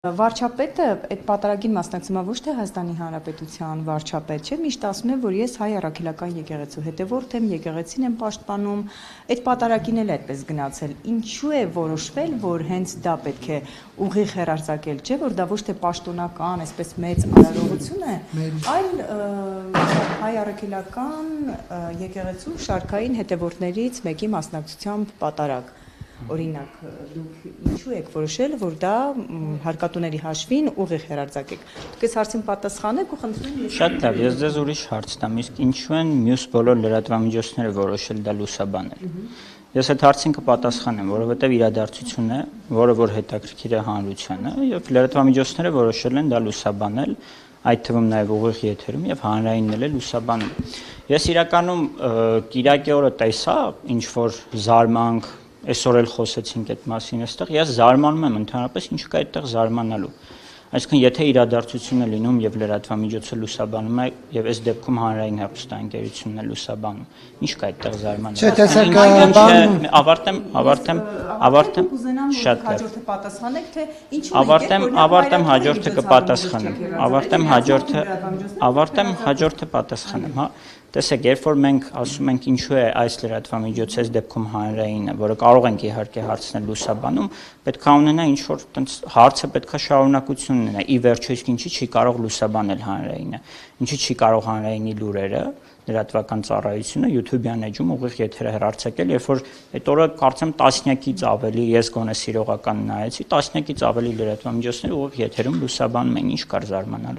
Վարչապետը այդ պատարագին մասնակցում է ոչ թե Հայաստանի Հանրապետության վարչապետ չէ, միշտ ասում է, որ ես հայ առաքելական եկեղեցու հետևորդ եմ, եկեղեցին եմ պաշտպանում, այդ պատարագին էլ այդպես գնացել։ Ինչու է որոշվել, որ հենց դա պետք է ուղիղ հեռարձակել, չէ, որ դա ոչ թե պաշտոնական, այսպես մեծ արարողություն է, այլ հայ առաքելական եկեղեցու շարքային հետևորդներից մեկի մասնակցությամբ պատարագ։ Օրինակ, դուք ինչու եք որոշել, որ դա հարկատուների հաշվին ուղիղ հեռարձակեք։ Դուք այս հարցին պատասխանեք ու խնդրում եմ։ Շատ լավ, ես ձեզ ուրիշ հարց տամ, իսկ ինչու են մյուս բոլոր լրատվամիջոցները որոշել դա լուսաբանել։ Ես այդ հարցին կպատասխանեմ, որովհետև իրադարձություն է, որը որ հետաքրքիր է հանրությանը, եւ լրատվամիջոցները որոշել են դա լուսաբանել, այդ թվում նաև ուղիղ եթերում եւ հանրայինն էլ լուսաբանել։ Ես իրականում Կիրակի օրը տեսա ինչ որ զարմանք Այսօր էլ խոսեցինք այդ մասին այստեղ, ես զարմանում եմ ընդհանրապես ինչ կա այդտեղ զարմանալու։ Այսինքն եթե իրադարձություն է լինում եւ լրատվամիջոցը լուսաբանում է եւ այս դեպքում հանրային հեռուստաընկերությունն է լուսաբանում, ինչ կա այդտեղ զարմանալու։ Շատ լավ։ Ավարտեմ հաջորդը կպատասխանեմ, հաջորդը պատասխանեմ, հա։ Տեսեք, երբ որ մենք ասում ենք ինչու է այս լրատվամիջոցը այս դեպքում հանրայինը, որը կարող ենք իհարկե հարցնել լուսաբանում, պետք է ունենա ինչ որ տենց հարցը պետք է շարունակություն ունենա։ Ի վերջո իսկ ինչի չի կարող լուսաբանել հանրայինը, ինչի չի կարող հանրայինի լուրերը, լրատվական ծառայությունը YouTube-յան էջում ուղիղ եթերը հեռարձակել, երբ որ այդ օրը կարծեմ տասնյակից ավելի, ես գոնե սիրողական նայեցի, տասնյակից ավելի լրատվամիջոցներ ուղիղ եթերում լուսաբանում են, ինչ կար զարմանալու։